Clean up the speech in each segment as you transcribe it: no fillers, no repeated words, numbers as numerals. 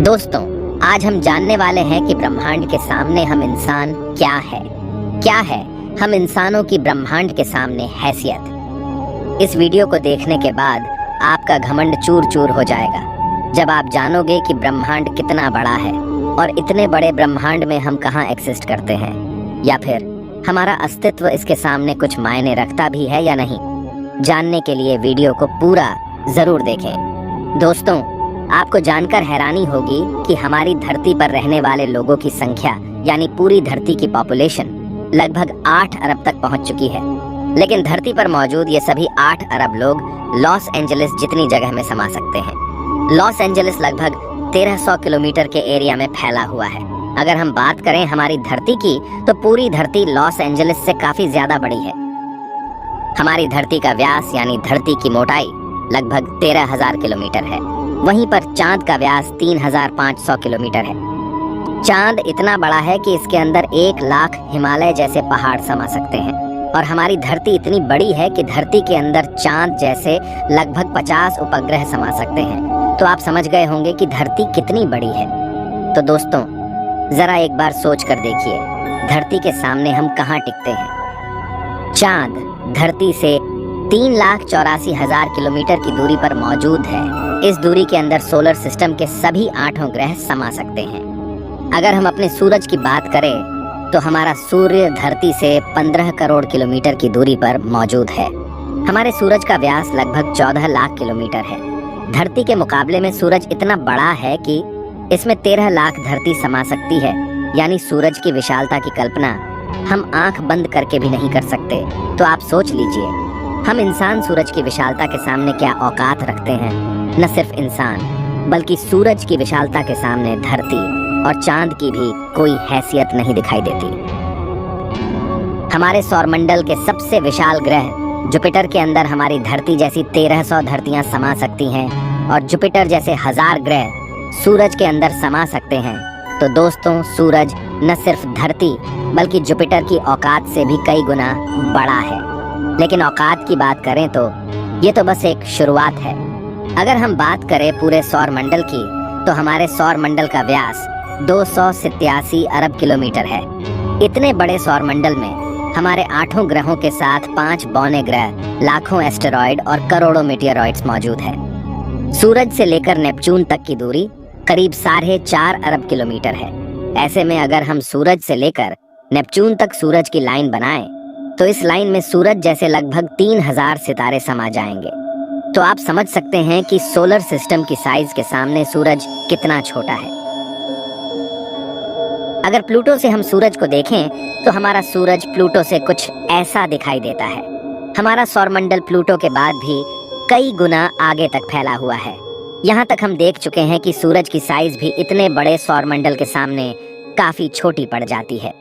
दोस्तों, आज हम जानने वाले हैं कि ब्रह्मांड के सामने हम इंसान क्या है हम इंसानों की ब्रह्मांड के सामने हैसियत। इस वीडियो को देखने के बाद आपका घमंड चूर चूर हो जाएगा जब आप जानोगे कि ब्रह्मांड कितना बड़ा है और इतने बड़े ब्रह्मांड में हम कहाँ एग्जिस्ट करते हैं, या फिर हमारा अस्तित्व इसके सामने कुछ मायने रखता भी है या नहीं। जानने के लिए वीडियो को पूरा जरूर देखें। दोस्तों, आपको जानकर हैरानी होगी कि हमारी धरती पर रहने वाले लोगों की संख्या यानी पूरी धरती की पॉपुलेशन लगभग 8 अरब तक पहुंच चुकी है। लेकिन धरती पर मौजूद ये सभी 8 अरब लोग लॉस एंजलिस जितनी जगह में समा सकते हैं। लॉस एंजलिस लगभग 1300 किलोमीटर के एरिया में फैला हुआ है। अगर हम बात करें हमारी धरती की, तो पूरी धरती लॉस एंजलिस से काफी ज्यादा बड़ी है। हमारी धरती का व्यास यानी धरती की मोटाई लगभग 13,000 किलोमीटर है। वहीं पर चांद का व्यास 3,500 किलोमीटर है। चांद इतना बड़ा है कि इसके अंदर 1 लाख हिमालय जैसे पहाड़ समा सकते हैं। और हमारी धरती इतनी बड़ी है कि धरती के अंदर चांद जैसे लगभग 50 उपग्रह समा सकते हैं। तो आप समझ गए होंगे कि धरती कितनी बड़ी है। तो दोस्तों, जरा एक बार सोच कर देखिए, धरती के सामने हम कहाँ टिकते हैं। चांद धरती से 3,84,000 किलोमीटर की दूरी पर मौजूद है। इस दूरी के अंदर सोलर सिस्टम के सभी 8 ग्रह समा सकते हैं। अगर हम अपने सूरज की बात करें तो हमारा सूर्य धरती से 15 करोड़ किलोमीटर की दूरी पर मौजूद है। हमारे सूरज का व्यास लगभग 14 लाख किलोमीटर है। धरती के मुकाबले में सूरज इतना बड़ा है कि इसमें 13 लाख धरती समा सकती है। यानी सूरज की विशालता की कल्पना हम आंख बंद करके भी नहीं कर सकते। तो आप सोच लीजिए, हम इंसान सूरज की विशालता के सामने क्या औकात रखते हैं। न सिर्फ इंसान बल्कि सूरज की विशालता के सामने धरती और चांद की भी कोई हैसियत नहीं दिखाई देती। हमारे सौरमंडल के सबसे विशाल ग्रह जुपिटर के अंदर हमारी धरती जैसी 1300 धरतियां समा सकती हैं और जुपिटर जैसे 1000 ग्रह सूरज के अंदर समा सकते हैं। तो दोस्तों, सूरज न सिर्फ धरती बल्कि जुपिटर की औकात से भी कई गुना बड़ा है। लेकिन औकात की बात करें तो ये तो बस एक शुरुआत है। अगर हम बात करें पूरे सौरमंडल की, तो हमारे सौरमंडल का व्यास 287 अरब किलोमीटर है। इतने बड़े सौरमंडल में हमारे 8 ग्रहों के साथ 5 बौने ग्रह, लाखों एस्टेरॉयड और करोड़ों मीटियोरॉइड्स मौजूद है। सूरज से लेकर नेपच्यून तक की दूरी करीब 4.5 अरब किलोमीटर है। ऐसे में अगर हम सूरज से लेकर नेपच्यून तक सूरज की लाइन बनाएं, तो इस लाइन में सूरज जैसे लगभग 3000 सितारे समा जाएंगे। तो आप समझ सकते हैं कि सोलर सिस्टम की साइज के सामने सूरज कितना छोटा है। अगर प्लूटो से हम सूरज को देखें, तो हमारा सूरज प्लूटो से कुछ ऐसा दिखाई देता है। हमारा सौरमंडल प्लूटो के बाद भी कई गुना आगे तक फैला हुआ है। यहाँ तक हम देख चुके हैं कि सूरज की साइज भी इतने बड़े सौरमंडल के सामने काफी छोटी पड़ जाती है।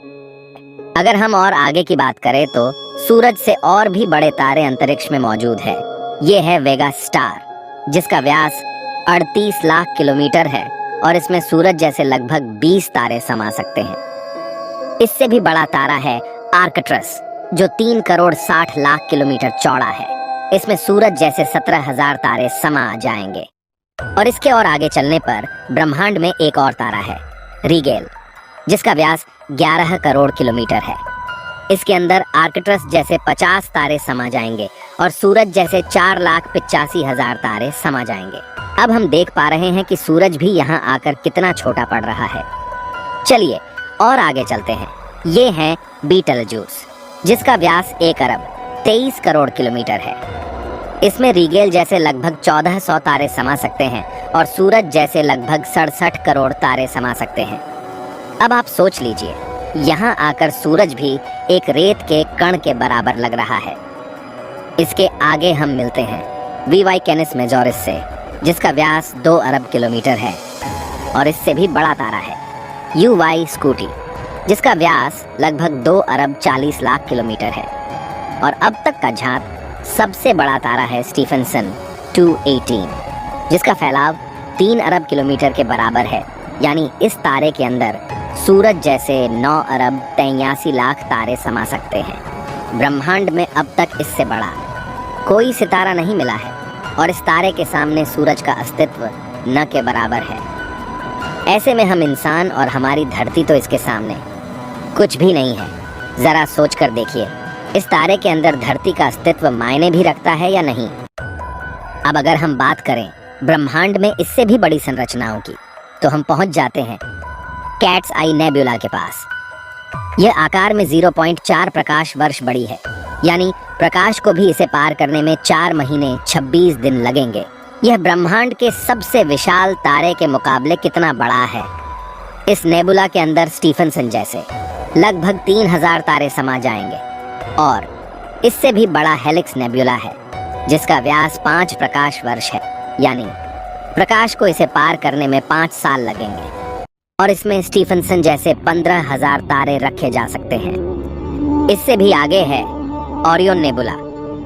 अगर हम और आगे की बात करें तो सूरज से और भी बड़े तारे अंतरिक्ष में मौजूद है। ये है वेगा स्टार, जिसका व्यास 38 लाख किलोमीटर है और इसमें सूरज जैसे लगभग 20 तारे समा सकते हैं। इससे भी बड़ा तारा है आर्कट्रस, जो 3 करोड़ 60 लाख किलोमीटर चौड़ा है। इसमें सूरज जैसे 17,000 तारे समा जाएंगे। और इसके और आगे चलने पर ब्रह्मांड में एक और तारा है, रीगेल, जिसका व्यास 11 करोड़ किलोमीटर है। इसके अंदर आर्कट्रस जैसे 50 तारे समा जाएंगे और सूरज जैसे 4,85,000 तारे समा जाएंगे। अब हम देख पा रहे हैं कि सूरज भी यहाँ आकर कितना छोटा पड़ रहा है। चलिए और आगे चलते हैं। ये है बीटलजूस, जिसका व्यास 1 अरब 23 करोड़ किलोमीटर है। इसमें रीगेल जैसे लगभग 1400 तारे समा सकते हैं और सूरज जैसे लगभग 67 करोड़ तारे समा सकते हैं। अब आप सोच लीजिए, यहाँ आकर सूरज भी एक रेत के कण के बराबर लग रहा है। इसके आगे हम मिलते हैं वीवाई कैनिस मेजोरिस से, जिसका व्यास 2 अरब किलोमीटर है और इससे भी बड़ा तारा है यूवाई स्कूटी, जिसका व्यास लगभग 2 अरब 40 लाख किलोमीटर है। और अब तक का झांक सबसे बड़ा तारा है स्टीफनसन 218, जिसका फैलाव 3 अरब किलोमीटर के बराबर है। यानी इस तारे के अंदर सूरज जैसे 9 अरब 83 लाख तारे समा सकते हैं। ब्रह्मांड में अब तक इससे बड़ा कोई सितारा नहीं मिला है और इस तारे के सामने सूरज का अस्तित्व न के बराबर है। ऐसे में हम इंसान और हमारी धरती तो इसके सामने कुछ भी नहीं है। जरा सोच कर देखिए, इस तारे के अंदर धरती का अस्तित्व मायने भी रखता है या नहीं। अब अगर हम बात करें ब्रह्मांड में इससे भी बड़ी संरचनाओं की, तो हम पहुंच जाते हैं कैट्स आई नेबुला के पास। यह आकार में 0.4 प्रकाश वर्ष बड़ी है, यानी प्रकाश को भी इसे पार करने में 4 महीने 26 दिन लगेंगे। यह ब्रह्मांड के सबसे विशाल तारे के मुकाबले कितना बड़ा है। इस नेबुला के अंदर स्टीफनसन जैसे लगभग 3000 तारे समा जाएंगे, और इससे भी बड़ा हेलिक्स नेबुला है जिसका व्यास 5 प्रकाश वर्ष है, यानी प्रकाश को इसे पार करने में 5 साल लगेंगे। और इसमें स्टीफनसन जैसे 15,000 तारे रखे जा सकते हैं। इससे भी आगे है ओरियन नेबुला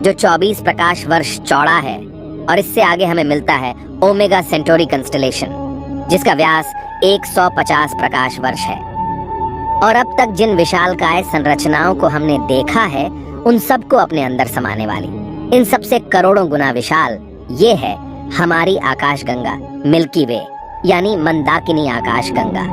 जो 24 प्रकाश वर्ष चौड़ा है, और इससे आगे हमें मिलता है ओमेगा सेंटोरी कंस्टलेशन जिसका व्यास 150 प्रकाश वर्ष है। और अब तक जिन विशालकाय संरचनाओं को हमने देखा है उन सबको अपने अंदर समाने वाली, इन सबसे करोड़ों गुना विशाल ये है हमारी आकाशगंगा मिल्की वे, यानी मंदाकिनी आकाशगंगा,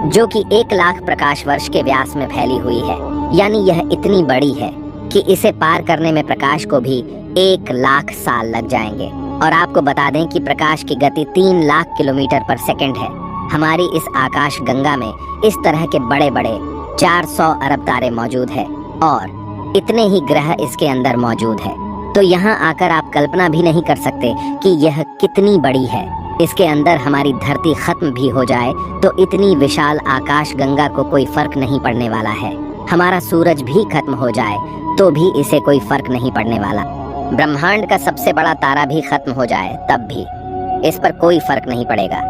जो कि 1 लाख प्रकाश वर्ष के व्यास में फैली हुई है। यानी यह इतनी बड़ी है कि इसे पार करने में प्रकाश को भी 1 लाख साल लग जाएंगे। और आपको बता दें कि प्रकाश की गति 3 लाख किलोमीटर पर सेकंड है। हमारी इस आकाश गंगा में इस तरह के बड़े बड़े 400 अरब तारे मौजूद है, और इतने ही ग्रह इसके अंदर मौजूद है। तो यहाँ आकर आप कल्पना भी नहीं कर सकते कि यह कितनी बड़ी है। इसके अंदर हमारी धरती खत्म भी हो जाए तो इतनी विशाल आकाश गंगा को कोई फर्क नहीं पड़ने वाला है। हमारा सूरज भी खत्म हो जाए तो भी इसे कोई फर्क नहीं पड़ने वाला। ब्रह्मांड का सबसे बड़ा तारा भी खत्म हो जाए तब भी इस पर कोई फर्क नहीं पड़ेगा।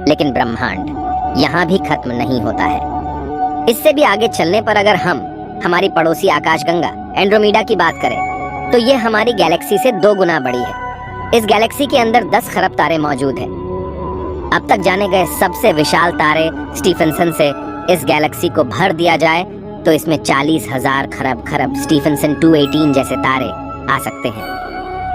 लेकिन ब्रह्मांड यहाँ भी खत्म नहीं होता है। इससे भी आगे चलने पर अगर हम हमारी पड़ोसी आकाशगंगा एंड्रोमेडा की बात करें तो ये हमारी गैलेक्सी से 2 गुना बड़ी है। इस गैलेक्सी के अंदर 10 खरब तारे मौजूद हैं। अब तक जाने गए सबसे विशाल तारे स्टीफनसन से इस गैलेक्सी को भर दिया जाए तो इसमें 40,000 खरब स्टीफनसन 218 जैसे तारे आ सकते हैं।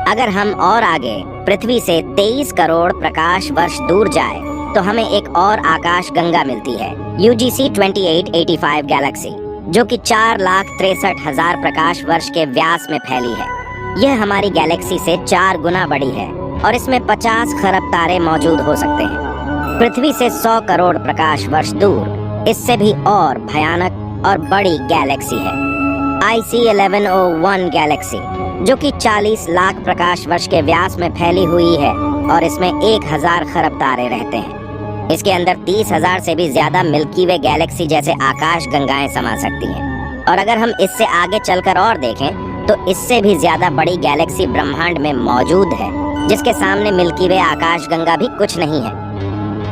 अगर हम और आगे पृथ्वी से 23 करोड़ प्रकाश वर्ष दूर जाए तो हमें एक और आकाश गंगा मिलती है, UGC 2885 गैलेक्सी, जो कि 4,63,000 प्रकाश वर्ष के व्यास में फैली है। यह हमारी गैलेक्सी से 4 गुना बड़ी है और इसमें 50 खरब तारे मौजूद हो सकते हैं। पृथ्वी से 100 करोड़ प्रकाश वर्ष दूर इससे भी और भयानक और बड़ी गैलेक्सी है, IC 1101 गैलेक्सी, जो कि 40 लाख प्रकाश वर्ष के व्यास में फैली हुई है और इसमें 1000 खरब तारे रहते हैं। इसके अंदर 30,000 से भी ज्यादा मिल्की वे गैलेक्सी जैसे आकाश गंगाएं समा सकती हैं। और अगर हम इससे आगे चलकर और देखें तो इससे भी ज्यादा बड़ी गैलेक्सी ब्रह्मांड में मौजूद है जिसके सामने मिल्की वे आकाश गंगा भी कुछ नहीं है।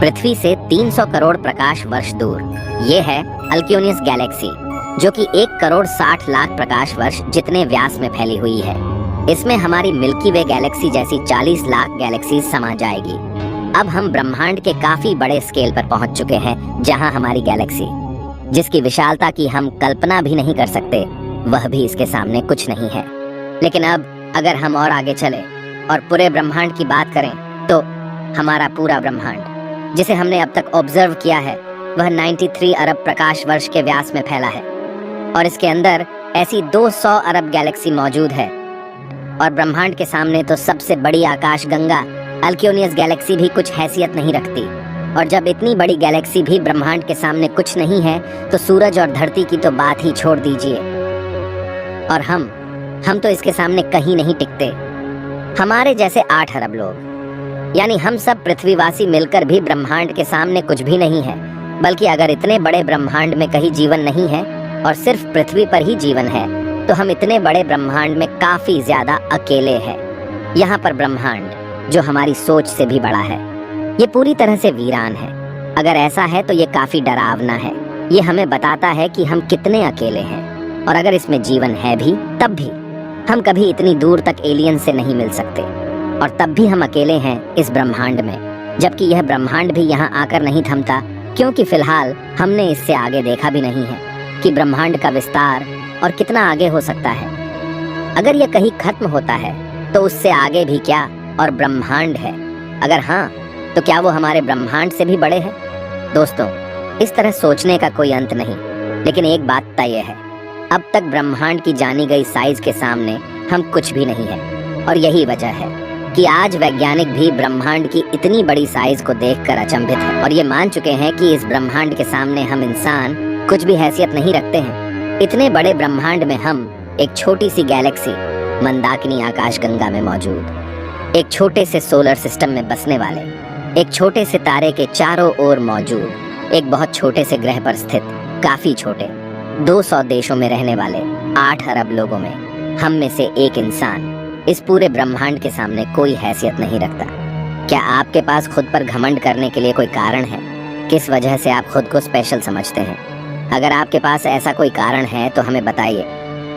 पृथ्वी से 300 करोड़ प्रकाश वर्ष दूर ये है अल्क्यूनियस गैलेक्सी, जो कि 1 करोड़ 60 लाख प्रकाश वर्ष जितने व्यास में फैली हुई है। इसमें हमारी मिल्की वे गैलेक्सी जैसी 40 लाख गैलेक्सी समा जाएगी। अब हम ब्रह्मांड के काफी बड़े स्केल पर पहुंच चुके हैं, जहां हमारी गैलेक्सी, जिसकी विशालता की हम कल्पना भी नहीं कर सकते, वह भी इसके सामने कुछ नहीं है। लेकिन अब अगर हम और आगे चले और पूरे ब्रह्मांड की बात करें तो हमारा पूरा ब्रह्मांड जिसे हमने अब तक ऑब्जर्व किया है वह 93 अरब प्रकाश वर्ष के व्यास में फैला है, और इसके अंदर ऐसी 200 अरब गैलेक्सी मौजूद है। और ब्रह्मांड के सामने तो सबसे बड़ी आकाश गंगा अल्क्यूनियस गैलेक्सी भी कुछ हैसियत नहीं रखती। और जब इतनी बड़ी गैलेक्सी भी ब्रह्मांड के सामने कुछ नहीं है तो सूरज और धरती की तो बात ही छोड़ दीजिए। और हम तो इसके सामने कहीं नहीं टिकते। हमारे जैसे 8 अरब लोग, यानी हम सब पृथ्वीवासी मिलकर भी ब्रह्मांड के सामने कुछ भी नहीं है। बल्कि अगर इतने बड़े ब्रह्मांड में कहीं जीवन नहीं है और सिर्फ पृथ्वी पर ही जीवन है तो हम इतने बड़े ब्रह्मांड में काफी ज्यादा अकेले हैं। यहाँ पर ब्रह्मांड जो हमारी सोच से भी बड़ा है, ये पूरी तरह से वीरान है। अगर ऐसा है तो ये काफी डरावना है। ये हमें बताता है कि हम कितने अकेले हैं, और अगर इसमें जीवन है भी तब भी हम कभी इतनी दूर तक एलियन से नहीं मिल सकते, और तब भी हम अकेले हैं इस ब्रह्मांड में। जबकि यह ब्रह्मांड भी यहाँ आकर नहीं थमता, क्योंकि फिलहाल हमने इससे आगे देखा भी नहीं है कि ब्रह्मांड का विस्तार और कितना आगे हो सकता है। अगर यह कहीं खत्म होता है तो उससे आगे भी क्या और ब्रह्मांड है। अगर हाँ, तो क्या वो हमारे ब्रह्मांड से भी बड़े हैं? दोस्तों, इस तरह सोचने का कोई अंत नहीं, लेकिन एक बात तय है, अब तक ब्रह्मांड की जानी गई साइज के सामने हम कुछ भी नहीं है। और यही वजह है कि आज वैज्ञानिक भी ब्रह्मांड की इतनी बड़ी साइज को देखकर अचंभित है और ये मान चुके हैं कि इस ब्रह्मांड के सामने हम इंसान कुछ भी हैसियत नहीं रखते हैं। इतने बड़े ब्रह्मांड में हम एक छोटी सी गैलेक्सी मंदाकिनी आकाशगंगा में मौजूद, एक छोटे से सोलर सिस्टम में बसने वाले, एक छोटे से तारे के चारों ओर मौजूद, एक बहुत छोटे से ग्रह पर स्थित, काफी छोटे 200 देशों में रहने वाले 8 अरब लोगों में हम में से एक इंसान इस पूरे ब्रह्मांड के सामने कोई हैसियत नहीं रखता। क्या आपके पास खुद पर घमंड करने के लिए कोई कारण है? किस वजह से आप खुद को स्पेशल समझते हैं? अगर आपके पास ऐसा कोई कारण है तो हमें बताइए।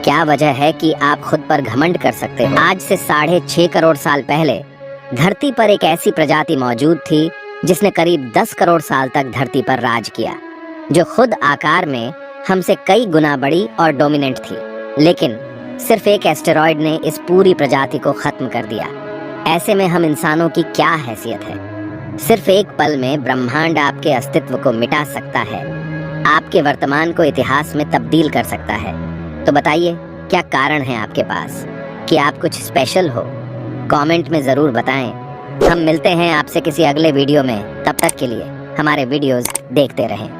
क्या वजह है कि आप खुद पर घमंड कर सकते हो? आज से 6.5 करोड़ साल पहले धरती पर एक ऐसी प्रजाति मौजूद थी जिसने करीब 10 करोड़ साल तक धरती पर राज किया, जो खुद आकार में हमसे कई गुना बड़ी और डोमिनेंट थी। लेकिन सिर्फ एक एस्टेरॉयड ने इस पूरी प्रजाति को खत्म कर दिया। ऐसे में हम इंसानों की क्या हैसियत है? सिर्फ एक पल में ब्रह्मांड आपके अस्तित्व को मिटा सकता है, आपके वर्तमान को इतिहास में तब्दील कर सकता है। तो बताइए, क्या कारण है आपके पास कि आप कुछ स्पेशल हो? कमेंट में जरूर बताएं। हम मिलते हैं आपसे किसी अगले वीडियो में। तब तक के लिए हमारे वीडियोस देखते रहें।